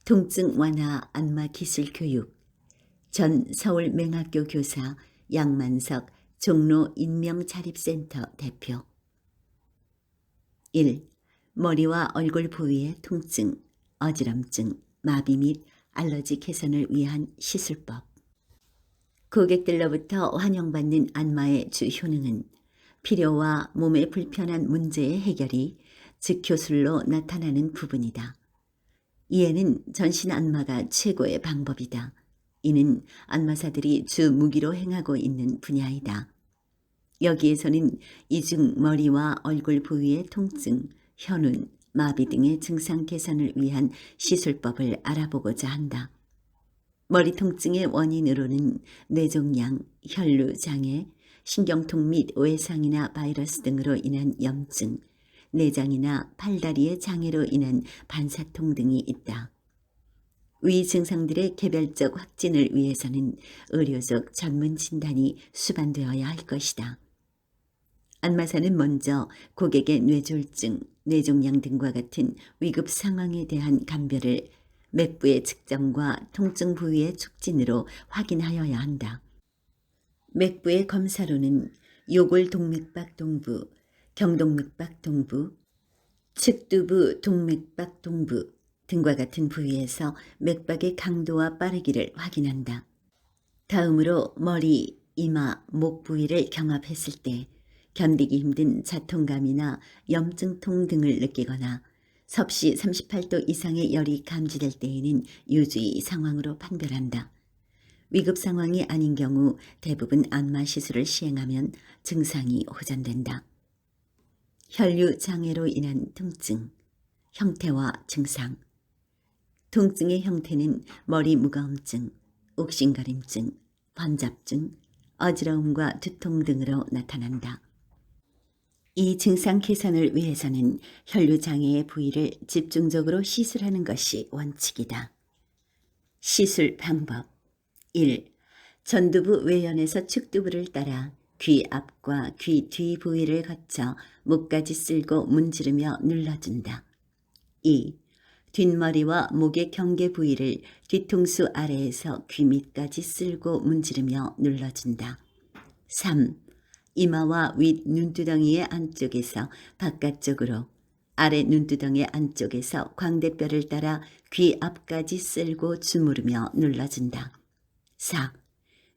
통증 완화 안마 기술 교육. 전 서울맹학교 교사 양만석 종로 인명자립센터 대표. 1. 머리와 얼굴 부위의 통증, 어지럼증, 마비 및 알러지 개선을 위한 시술법. 고객들로부터 환영받는 안마의 주 효능은 필요와 몸에 불편한 문제의 해결이 즉효술로 나타나는 부분이다. 이에는 전신 안마가 최고의 방법이다. 이는 안마사들이 주 무기로 행하고 있는 분야이다. 여기에서는 이중 머리와 얼굴 부위의 통증, 현운, 마비 등의 증상 개선을 위한 시술법을 알아보고자 한다. 머리 통증의 원인으로는 뇌종양, 혈루장애, 신경통 및 외상이나 바이러스 등으로 인한 염증, 내장이나 팔다리의 장애로 인한 반사통 등이 있다. 위 증상들의 개별적 확진을 위해서는 의료적 전문 진단이 수반되어야 할 것이다. 안마사는 먼저 고객의 뇌졸중, 뇌종양 등과 같은 위급 상황에 대한 감별을 맥부의 측정과 통증 부위의 촉진으로 확인하여야 한다. 맥부의 검사로는 요골 동맥박 동부, 경동맥박 동부, 측두부 동맥박 동부 등과 같은 부위에서 맥박의 강도와 빠르기를 확인한다. 다음으로 머리, 이마, 목 부위를 경합했을 때 견디기 힘든 자통감이나 염증통 등을 느끼거나 섭씨 38도 이상의 열이 감지될 때에는 유주의 상황으로 판별한다. 위급 상황이 아닌 경우 대부분 안마 시술을 시행하면 증상이 호전된다. 혈류 장애로 인한 통증, 형태와 증상. 통증의 형태는 머리 무거움증, 욱신거림증, 번잡증, 어지러움과 두통 등으로 나타난다. 이 증상 개선을 위해서는 혈류 장애의 부위를 집중적으로 시술하는 것이 원칙이다. 시술 방법. 1. 전두부 외연에서 측두부를 따라 귀 앞과 귀 뒤 부위를 거쳐 목까지 쓸고 문지르며 눌러준다. 2. 뒷머리와 목의 경계 부위를 뒤통수 아래에서 귀 밑까지 쓸고 문지르며 눌러준다. 3. 이마와 윗 눈두덩이의 안쪽에서 바깥쪽으로, 아래 눈두덩이 안쪽에서 광대뼈를 따라 귀 앞까지 쓸고 주무르며 눌러준다. 4.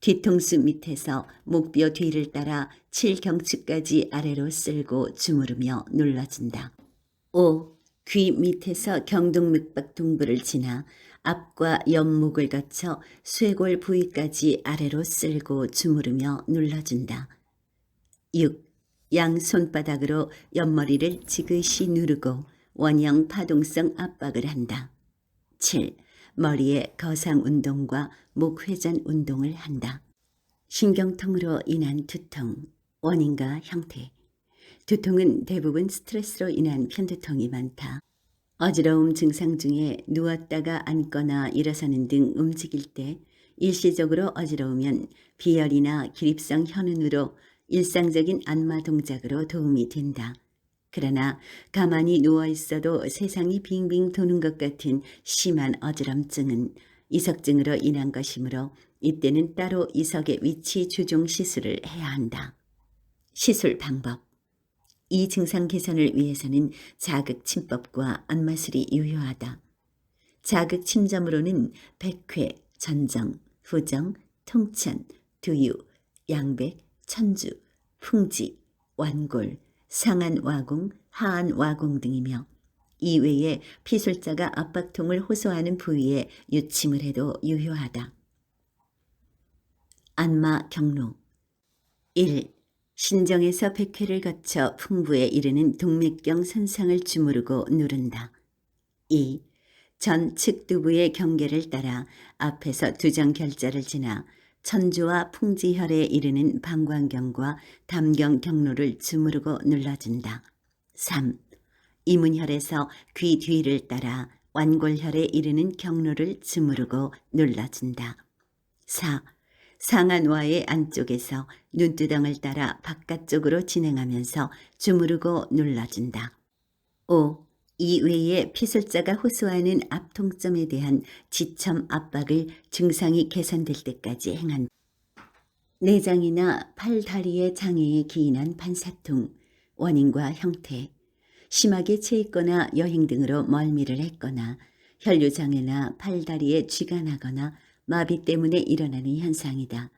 뒤통수 밑에서 목뼈 뒤를 따라 칠경추까지 아래로 쓸고 주무르며 눌러준다. 5. 귀 밑에서 경동맥박 동부를 지나 앞과 옆목을 거쳐 쇄골 부위까지 아래로 쓸고 주무르며 눌러준다. 6. 양 손바닥으로 옆머리를 지그시 누르고 원형 파동성 압박을 한다. 7. 머리의 거상 운동과 목 회전 운동을 한다. 신경통으로 인한 두통, 원인과 형태. 두통은 대부분 스트레스로 인한 편두통이 많다. 어지러움 증상 중에 누웠다가 앉거나 일어서는 등 움직일 때 일시적으로 어지러우면 비열이나 기립성 현운으로 일상적인 안마 동작으로 도움이 된다. 그러나 가만히 누워있어도 세상이 빙빙 도는 것 같은 심한 어지럼증은 이석증으로 인한 것이므로 이때는 따로 이석의 위치 조정 시술을 해야 한다. 시술 방법. 이 증상 개선을 위해서는 자극침법과 안마술이 유효하다. 자극침점으로는 백회, 전정, 후정, 통천, 두유, 양백, 천주, 풍지, 완골, 상안와공, 하안와공 등이며 이외에 피술자가 압박통을 호소하는 부위에 유침을 해도 유효하다. 안마 경로. 1. 신정에서 백회를 거쳐 풍부에 이르는 동맥경 선상을 주무르고 누른다. 2. 전 측두부의 경계를 따라 앞에서 두정 결자를 지나 천주와 풍지혈에 이르는 방광경과 담경 경로를 주무르고 눌러준다. 3. 이문혈에서 귀 뒤를 따라 완골혈에 이르는 경로를 주무르고 눌러준다. 4. 상안와의 안쪽에서 눈두덩을 따라 바깥쪽으로 진행하면서 주무르고 눌러준다. 5. 이 외에 피술자가 호소하는 압통점에 대한 지첨 압박을 증상이 개선될 때까지 행한다. 내장이나 팔, 다리의 장애에 기인한 반사통, 원인과 형태, 심하게 체했거나 여행 등으로 멀미를 했거나 혈류장애나 팔, 다리에 쥐가 나거나 마비 때문에 일어나는 현상이다.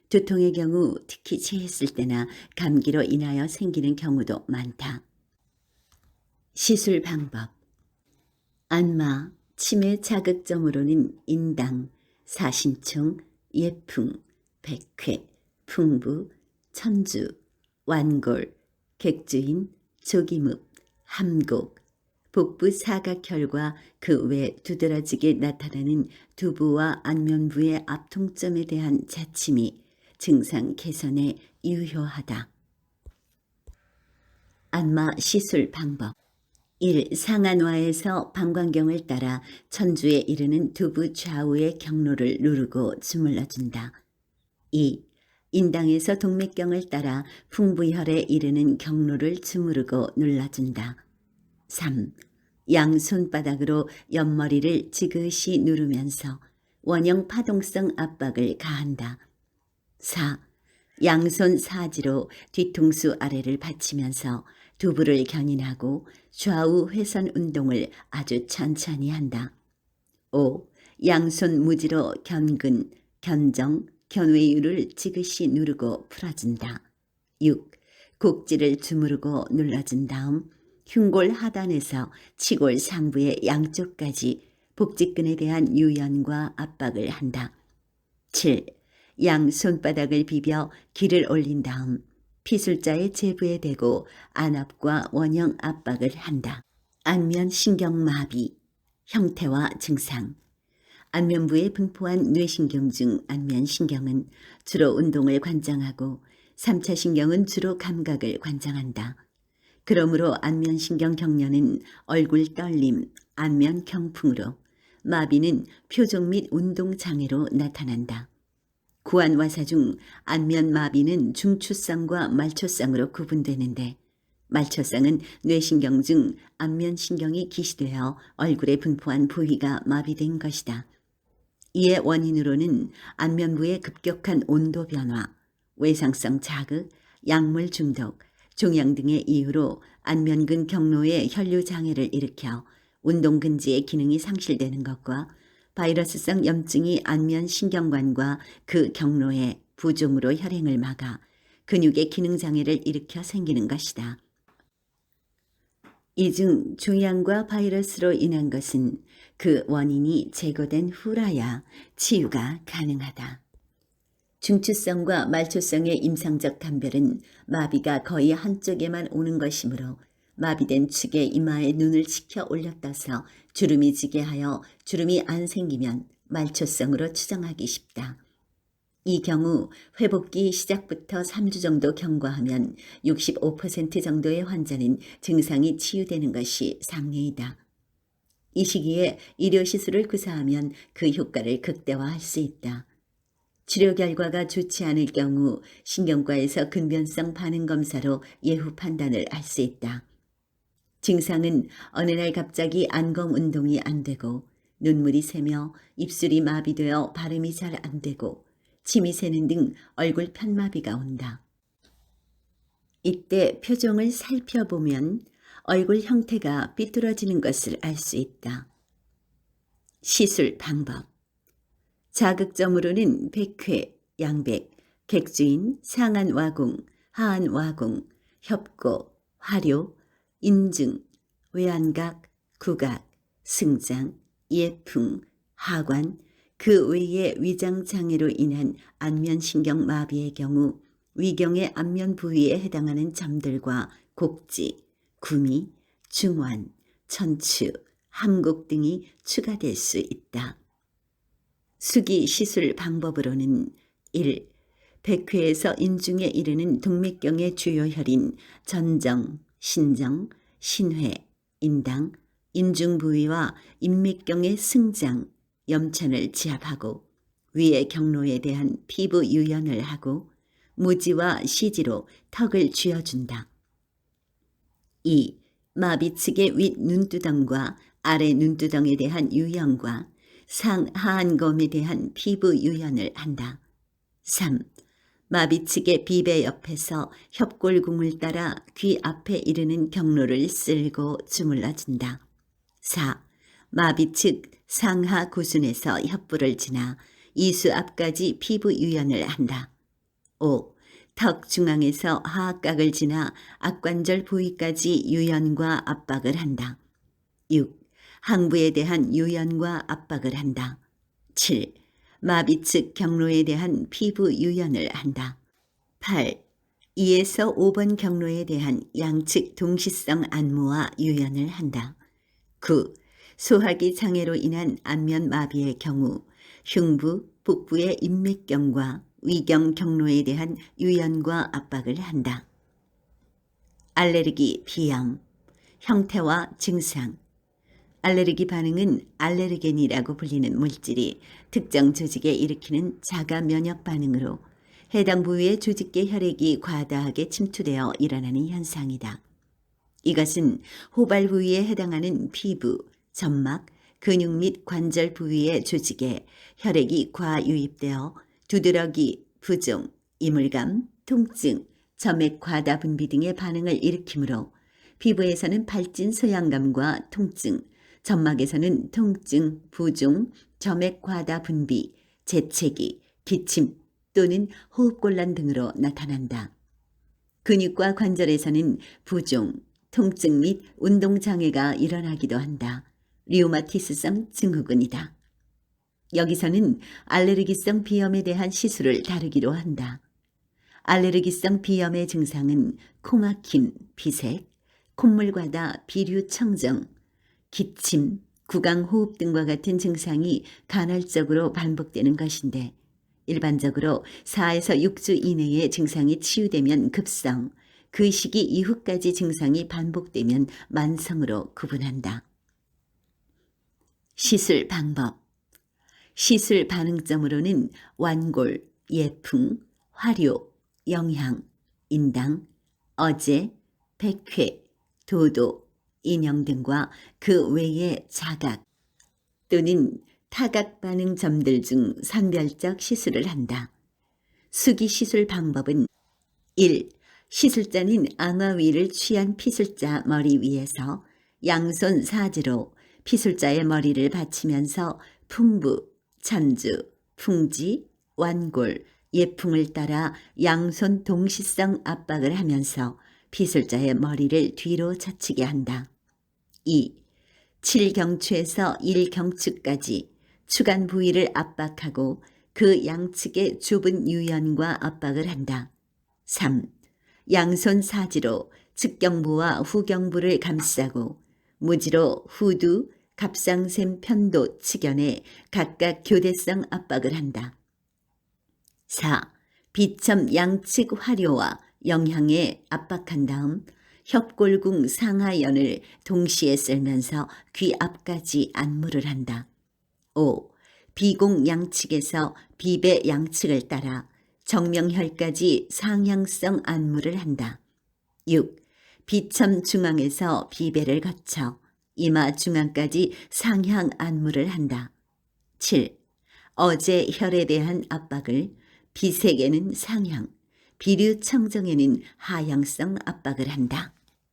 두통의 경우 특히 체했을 때나 감기로 인하여 생기는 경우도 많다. 시술 방법. 안마, 치매 자극점으로는 인당, 사신총, 예풍, 백회, 풍부, 천주, 완골, 객주인, 조기묵, 함곡, 복부 사각혈과 그 외 두드러지게 나타나는 두부와 안면부의 압통점에 대한 자침이 증상 개선에 유효하다. 안마 시술 방법. 1. 상안와에서 방광경을 따라 천주에 이르는 두부 좌우의 경로를 누르고 주물러준다. 2. 인당에서 동맥경을 따라 풍부혈에 이르는 경로를 주무르고 눌러준다. 3. 양손바닥으로 옆머리를 지그시 누르면서 원형 파동성 압박을 가한다. 4. 양손 사지로 뒤통수 아래를 받치면서 두부를 견인하고 좌우 회선 운동을 아주 천천히 한다. 5. 양손 무지로 견근, 견정, 견외유를 지그시 누르고 풀어준다. 6. 곡지를 주무르고 눌러준 다음 흉골 하단에서 치골 상부의 양쪽까지 복직근에 대한 유연과 압박을 한다. 7. 양 손바닥을 비벼 기를 올린 다음 피술자의 제부에 대고 안압과 원형 압박을 한다. 안면 신경마비, 형태와 증상. 안면부에 분포한 뇌신경 중 안면신경은 주로 운동을 관장하고 3차 신경은 주로 감각을 관장한다. 그러므로 안면신경 경련은 얼굴 떨림, 안면 경풍으로, 마비는 표정 및 운동장애로 나타난다. 구안와사 중 안면 마비는 중추쌍과 말초쌍으로 구분되는데 말초쌍은 뇌신경 중 안면신경이 기시되어 얼굴에 분포한 부위가 마비된 것이다. 이의 원인으로는 안면부의 급격한 온도 변화, 외상성 자극, 약물 중독, 종양 등의 이유로 안면근 경로에 혈류 장애를 일으켜 운동근지의 기능이 상실되는 것과 바이러스성 염증이 안면 신경관과 그 경로에 부종으로 혈행을 막아 근육의 기능 장애를 일으켜 생기는 것이다. 이 중 종양과 바이러스로 인한 것은 그 원인이 제거된 후라야 치유가 가능하다. 중추성과 말초성의 임상적 감별은 마비가 거의 한쪽에만 오는 것이므로 마비된 축의 이마에 눈을 치켜 올렸다서 주름이 지게 하여 주름이 안 생기면 말초성으로 추정하기 쉽다. 이 경우 회복기 시작부터 3주 정도 경과하면 65% 정도의 환자는 증상이 치유되는 것이 상례이다. 이 시기에 의료시술을 구사하면 그 효과를 극대화할 수 있다. 치료 결과가 좋지 않을 경우 신경과에서 근변성 반응 검사로 예후 판단을 할 수 있다. 증상은 어느 날 갑자기 안검 운동이 안 되고 눈물이 새며 입술이 마비되어 발음이 잘 안 되고 침이 새는 등 얼굴 편마비가 온다. 이때 표정을 살펴보면 얼굴 형태가 삐뚤어지는 것을 알 수 있다. 시술 방법. 자극점으로는 백회, 양백, 객주인, 상안와궁, 하안와궁, 협고, 화료, 인중, 외안각, 구각, 승장, 예풍, 하관, 그 외의 위장장애로 인한 안면신경 마비의 경우 위경의 안면 부위에 해당하는 점들과 곡지, 구미, 중환, 천추, 함곡 등이 추가될 수 있다. 수기 시술 방법으로는 1. 백회에서 인중에 이르는 동맥경의 주요 혈인 전정, 신정, 신회, 인당, 인중 부위와 인맥경의 승장, 염천을 지압하고 위의 경로에 대한 피부 유연을 하고 무지와 시지로 턱을 쥐어준다. 2. 마비 측의 윗 눈두덩과 아래 눈두덩에 대한 유연과 상 하안검에 대한 피부 유연을 한다. 3. 마비 측의 비배 옆에서 협골궁을 따라 귀 앞에 이르는 경로를 쓸고 주물러준다. 4. 마비 측 상하 구순에서 협부를 지나 이수 앞까지 피부 유연을 한다. 5. 턱 중앙에서 하악각을 지나 악관절 부위까지 유연과 압박을 한다. 6. 항부에 대한 유연과 압박을 한다. 7. 마비 측 경로에 대한 피부 유연을 한다. 8. 2에서 5번 경로에 대한 양측 동시성 안무와 유연을 한다. 9. 소화기 장애로 인한 안면 마비의 경우 흉부, 복부의 인맥경과 위경 경로에 대한 유연과 압박을 한다. 알레르기 비염, 형태와 증상. 알레르기 반응은 알레르겐이라고 불리는 물질이 특정 조직에 일으키는 자가 면역 반응으로 해당 부위의 조직계 혈액이 과다하게 침투되어 일어나는 현상이다. 이것은 호발 부위에 해당하는 피부, 점막, 근육 및 관절 부위의 조직에 혈액이 과유입되어 두드러기, 부종, 이물감, 통증, 점액 과다 분비 등의 반응을 일으키므로 피부에서는 발진 소양감과 통증, 점막에서는 통증, 부종, 점액 과다 분비, 재채기, 기침 또는 호흡곤란 등으로 나타난다. 근육과 관절에서는 부종, 통증 및 운동장애가 일어나기도 한다. 류마티스성 증후군이다. 여기서는 알레르기성 비염에 대한 시술을 다루기로 한다. 알레르기성 비염의 증상은 코막힘, 비색, 콧물과다 비류 청정, 기침, 구강호흡 등과 같은 증상이 간헐적으로 반복되는 것인데 일반적으로 4에서 6주 이내에 증상이 치유되면 급성, 그 시기 이후까지 증상이 반복되면 만성으로 구분한다. 시술 방법. 시술 반응점으로는 완골, 예풍, 화료, 영향, 인당, 어제, 백회, 도도, 인형 등과 그 외의 자각 또는 타각 반응점들 중 선별적 시술을 한다. 수기 시술 방법은 1. 시술자는 앙어위를 취한 피술자 머리 위에서 양손 사지로 피술자의 머리를 받치면서 풍부, 천주, 풍지, 완골, 예풍을 따라 양손 동시성 압박을 하면서 피술자의 머리를 뒤로 젖히게 한다. 2. 7경추에서 1경추까지 추간 부위를 압박하고 그 양측의 좁은 유연과 압박을 한다. 3. 양손 사지로 측경부와 후경부를 감싸고 무지로 후두, 갑상샘 편도 측연에 각각 교대성 압박을 한다. 4. 비첨 양측 화료와 영향에 압박한 다음 협골궁 상하연을 동시에 쓸면서 귀 앞까지 안무를 한다. 5. 비공 양측에서 비배 양측을 따라 정명혈까지 상향성 안무를 한다. 6. 비첨 중앙에서 비배를 거쳐 이마 중앙까지 상향 안무를 한다. 7. 어제 혈에 대한 압박을 비색에는 상향, 비류 청정에는 하향성 압박을 한다.